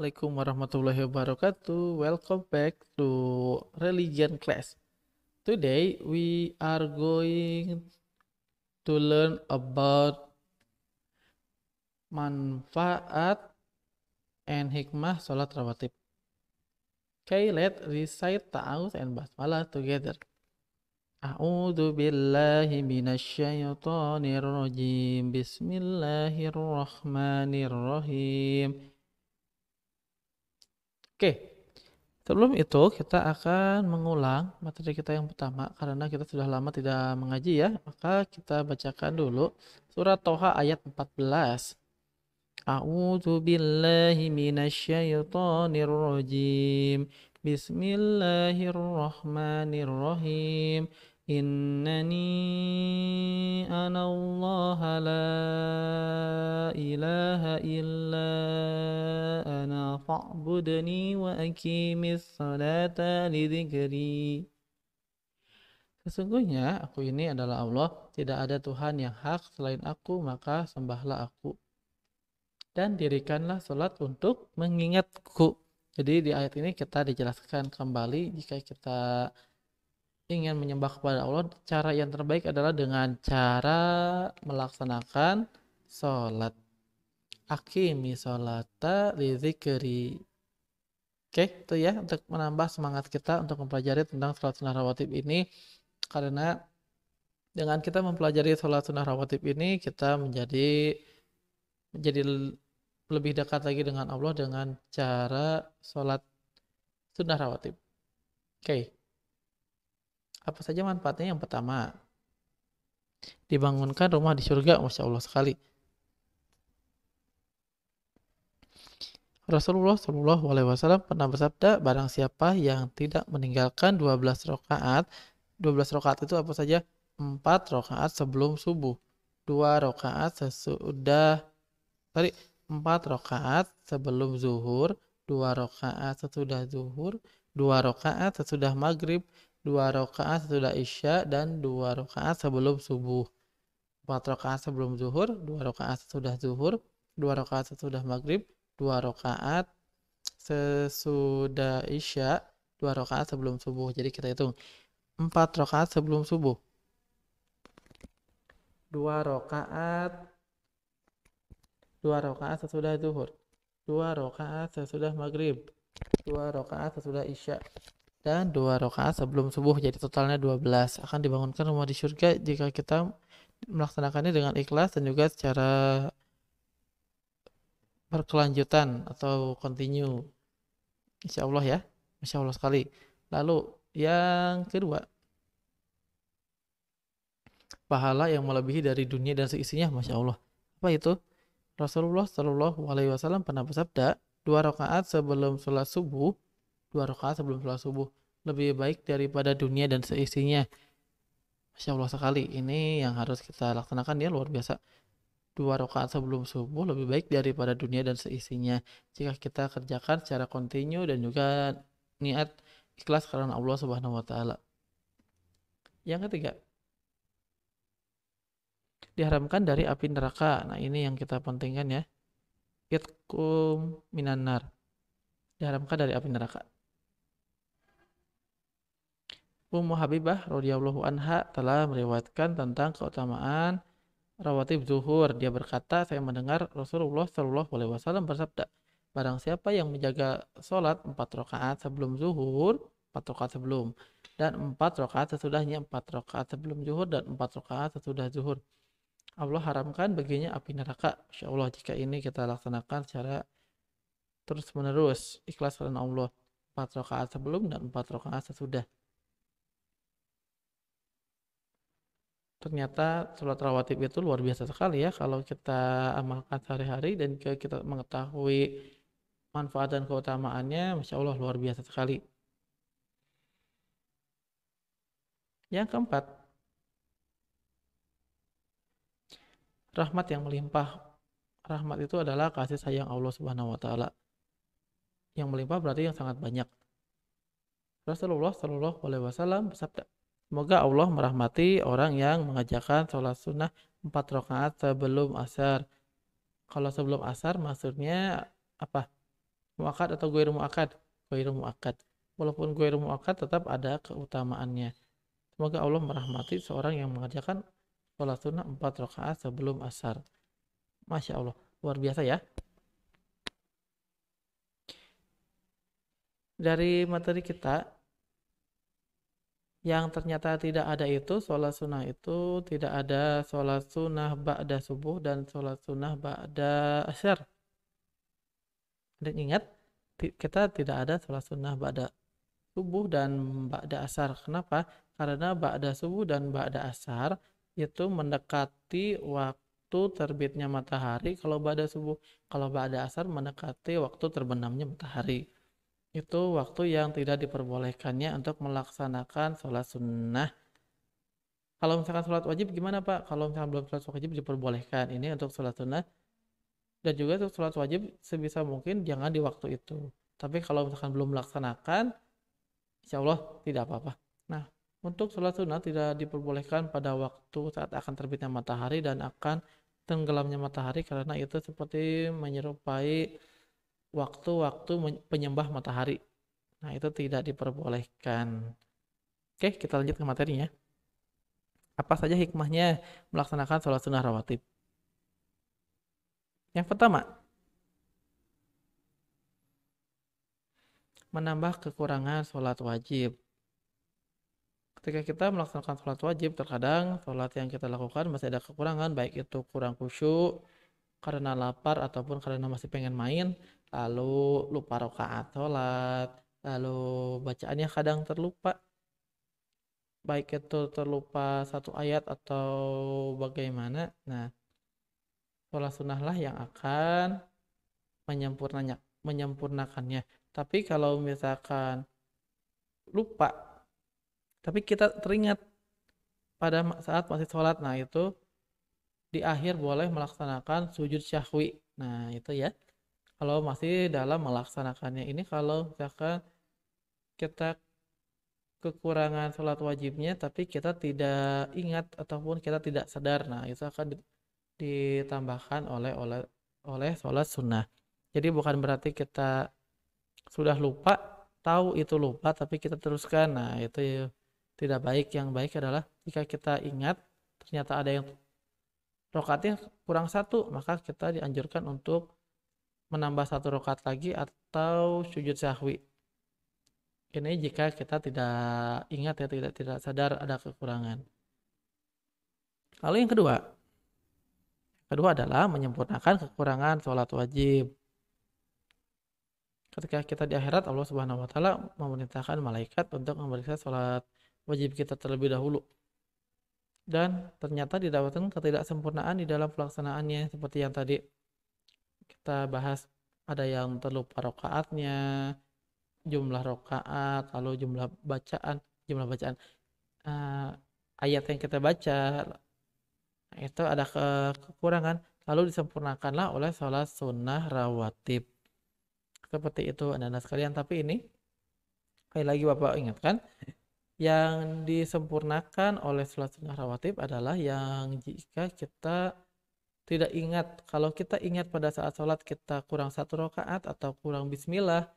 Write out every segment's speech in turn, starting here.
Assalamualaikum warahmatullahi wabarakatuh. Welcome back to religion class. Today we are going to learn about manfaat and hikmah salat rawatib. Okay, let's recite ta'awudz and basmalah together. A'udzu billahi minasyaitonir rajim. Bismillahirrahmanirrahim. Oke, sebelum itu kita akan mengulang materi kita yang pertama karena kita sudah lama tidak mengaji ya. Maka kita bacakan dulu surat Toha ayat 14. A'udzu billahi minasyaitonir rajim. Bismillahirrahmanirrahim. Innani anallaha la ilaha illa ana fa'budni wa aqimis salata lidzikri. Sesungguhnya aku ini adalah Allah, tidak ada Tuhan yang hak selain aku, maka sembahlah aku. Dan dirikanlah sholat untuk mengingatku. Jadi di ayat ini kita dijelaskan kembali jika kita ingin menyembah kepada Allah, cara yang terbaik adalah dengan cara melaksanakan sholat. Aqimi sholata lidzikri. Oke, itu ya untuk menambah semangat kita untuk mempelajari tentang sholat sunnah rawatib ini. Karena dengan kita mempelajari sholat sunnah rawatib ini, kita menjadi lebih dekat lagi dengan Allah dengan cara sholat sunnah rawatib. Oke. Apa saja manfaatnya? Yang pertama, dibangunkan rumah di surga, Masya Allah sekali. Rasulullah Shallallahu Alaihi Wasallam pernah bersabda, barang siapa yang tidak meninggalkan 12 rakaat, 12 rakaat itu apa saja? 4 rakaat sebelum subuh, 2 rakaat sesudah, 4 rakaat sebelum zuhur, 2 rakaat sesudah zuhur, 2 rakaat sesudah maghrib, 2 rakaat sesudah isya, dan 2 rakaat sebelum subuh. 4 rakaat sebelum zuhur, 2 rakaat sesudah zuhur, 2 rakaat sesudah maghrib, 2 rakaat sesudah isya, 2 rakaat sebelum subuh. Jadi kita hitung 4 rakaat sebelum subuh, 2 rakaat sesudah zuhur, 2 rakaat sesudah maghrib, 2 rakaat sesudah isya, dan 2 rakaat sebelum subuh. Jadi totalnya 12. Akan dibangunkan rumah di surga jika kita melaksanakannya dengan ikhlas dan juga secara berkelanjutan atau continue. Insya Allah ya. Masya Allah sekali. Lalu yang kedua, pahala yang melebihi dari dunia dan seisinya. Masya Allah. Apa itu? Rasulullah Shallallahu Alaihi Wasallam pernah bersabda, 2 rakaat sebelum sholat subuh, 2 rakaat sebelum sholat subuh lebih baik daripada dunia dan seisinya. Masya Allah sekali. Ini yang harus kita laksanakan ya, luar biasa. 2 rakaat sebelum subuh lebih baik daripada dunia dan seisinya. Jika kita kerjakan secara kontinu dan juga niat ikhlas karena Allah Subhanahu wa taala. Yang ketiga, diharamkan dari api neraka. Nah, ini yang kita pentingkan ya. Itkum minan nar. Diharamkan dari api neraka. Ummu Habibah radhiyallahu anha telah meriwayatkan tentang keutamaan rawatib zuhur. Dia berkata, saya mendengar Rasulullah Shallallahu Alaihi Wasallam bersabda, barang siapa yang menjaga sholat 4 rakaat sebelum zuhur, 4 rakaat sebelum, dan 4 rakaat sesudahnya, 4 rakaat sebelum zuhur dan 4 rakaat sesudah zuhur, Allah haramkan baginya api neraka. Insya Allah jika ini kita laksanakan secara terus menerus, ikhlas karena Allah, 4 rakaat sebelum dan 4 rakaat sesudah. Ternyata sholat rawatib itu luar biasa sekali ya kalau kita amalkan sehari-hari dan kita mengetahui manfaat dan keutamaannya, Masya Allah luar biasa sekali. Yang keempat, rahmat yang melimpah. Rahmat itu adalah kasih sayang Allah Subhanahu wa taala. Yang melimpah berarti yang sangat banyak. Rasulullah Shallallahu Alaihi Wasallam bersabda, semoga Allah merahmati orang yang mengerjakan sholat sunnah 4 rakaat sebelum asar. Kalau sebelum asar maksudnya apa? muakkad atau ghairu muakkad? Ghairu muakkad. Walaupun ghairu muakkad tetap ada keutamaannya. Semoga Allah merahmati seorang yang mengerjakan sholat sunnah 4 rakaat sebelum asar. Masya Allah, luar biasa ya. Dari materi kita yang ternyata tidak ada itu, sholat sunnah itu tidak ada sholat sunnah ba'da subuh dan sholat sunnah ba'da asar. Dan ingat, kita tidak ada sholat sunnah ba'da subuh dan ba'da asar. Kenapa? Karena ba'da subuh dan ba'da asar itu mendekati waktu terbitnya matahari kalau ba'da subuh. Kalau ba'da asar mendekati waktu terbenamnya matahari. Itu waktu yang tidak diperbolehkannya untuk melaksanakan sholat sunnah. Kalau misalkan sholat wajib gimana Pak? Kalau misalkan belum sholat wajib diperbolehkan. Ini untuk sholat sunnah. Dan juga untuk sholat wajib sebisa mungkin jangan di waktu itu. Tapi kalau misalkan belum melaksanakan, insya Allah tidak apa-apa. Nah, untuk sholat sunnah tidak diperbolehkan pada waktu saat akan terbitnya matahari dan akan tenggelamnya matahari karena itu seperti menyerupai waktu-waktu penyembah matahari. Nah, itu tidak diperbolehkan. Oke, kita lanjut ke materinya. Apa saja hikmahnya melaksanakan sholat sunnah rawatib? Yang pertama, menambah kekurangan sholat wajib. Ketika kita melaksanakan sholat wajib, terkadang sholat yang kita lakukan masih ada kekurangan, baik itu kurang khusyuk, karena lapar, ataupun karena masih pengen main, lalu lupa rakaat sholat, lalu bacaannya kadang terlupa, baik itu terlupa satu ayat atau bagaimana. Nah, sholat sunnah lah yang akan menyempurnakannya. Tapi kalau misalkan lupa, tapi kita teringat pada saat masih sholat, nah itu di akhir boleh melaksanakan sujud syahwi. Nah itu ya, kalau masih dalam melaksanakannya. Ini kalau misalkan kita kekurangan sholat wajibnya tapi kita tidak ingat ataupun kita tidak sadar, nah itu akan ditambahkan oleh sholat sunnah. Jadi bukan berarti kita sudah lupa, tahu itu lupa tapi kita teruskan. Nah, itu tidak baik. Yang baik adalah jika kita ingat ternyata ada yang rakaatnya kurang satu, maka kita dianjurkan untuk menambah satu rakaat lagi atau sujud sahwi. Ini jika kita tidak ingat ya, tidak sadar ada kekurangan. Lalu yang kedua adalah menyempurnakan kekurangan sholat wajib. Ketika kita di akhirat, Allah Subhanahu wa taala memerintahkan malaikat untuk memeriksa sholat wajib kita terlebih dahulu. Dan ternyata didapatkan ketidaksempurnaan di dalam pelaksanaannya, seperti yang tadi kita bahas, ada yang terlupa rakaatnya, jumlah rakaat, lalu jumlah bacaan, ayat yang kita baca, itu ada kekurangan, lalu disempurnakanlah oleh sholat sunnah rawatib. Seperti itu anak-anak sekalian. Tapi ini sekali lagi Bapak ingatkan, yang disempurnakan oleh sholat sunnah rawatib adalah yang jika kita tidak ingat. Kalau kita ingat pada saat sholat kita kurang satu rakaat atau kurang bismillah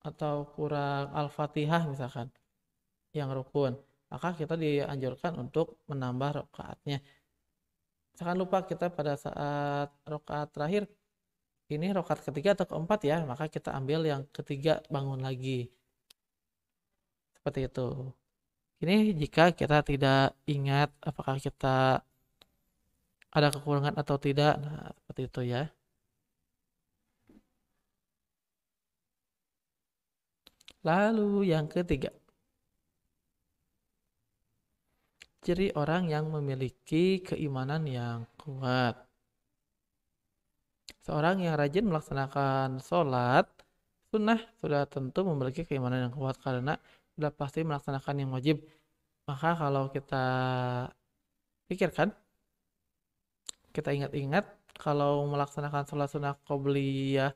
atau kurang al-fatihah misalkan yang rukun, maka kita dianjurkan untuk menambah rakaatnya. Misalkan lupa kita pada saat rakaat terakhir, ini rakaat ketiga atau keempat ya, maka kita ambil yang ketiga, bangun lagi. Seperti itu. Ini jika kita tidak ingat apakah kita ada kekurangan atau tidak. Nah, seperti itu ya. Lalu yang ketiga, ciri orang yang memiliki keimanan yang kuat. Seorang yang rajin melaksanakan sholat sunnah sudah tentu memiliki keimanan yang kuat karena sudah pasti melaksanakan yang wajib. Maka kalau kita pikirkan, kita ingat-ingat, kalau melaksanakan sholat sunnah qobliyah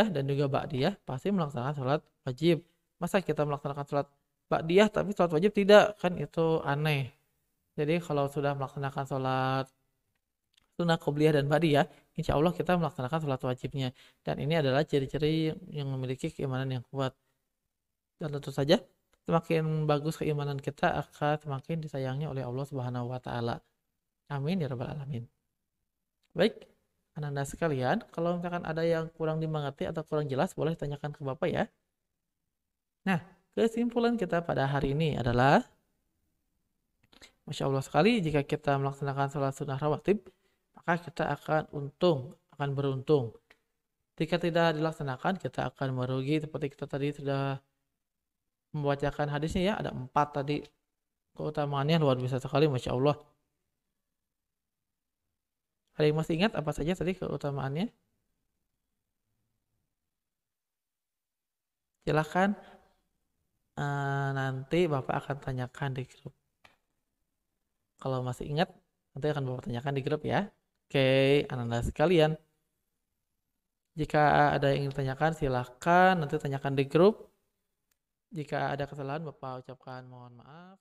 dan juga ba'diyah, pasti melaksanakan sholat wajib. Masa kita melaksanakan sholat ba'diyah tapi sholat wajib tidak? Kan itu aneh. Jadi kalau sudah melaksanakan sholat sunnah qobliyah dan ba'diyah, insya Allah kita melaksanakan sholat wajibnya. Dan ini adalah ciri-ciri yang memiliki keimanan yang kuat. Dan tentu saja semakin bagus keimanan kita akan semakin disayangi oleh Allah Subhanahu wa taala. Amin ya rabbal alamin. Baik, Ananda sekalian, kalau misalkan ada yang kurang dimengerti atau kurang jelas boleh tanyakan ke Bapak ya. Nah, kesimpulan kita pada hari ini adalah Masya Allah sekali jika kita melaksanakan sholat sunnah rawatib, maka kita akan beruntung. Jika tidak dilaksanakan, kita akan merugi seperti kita tadi sudah membacakan hadisnya ya, ada 4 tadi keutamaannya luar biasa sekali, Masya Allah. Ada yang masih ingat apa saja tadi keutamaannya? Silahkan nanti Bapak akan tanyakan di grup. Kalau masih ingat, nanti akan Bapak tanyakan di grup ya. Oke, Ananda sekalian. Jika ada yang ingin tanyakan, silahkan nanti tanyakan di grup. Jika ada kesalahan, Bapak ucapkan mohon maaf.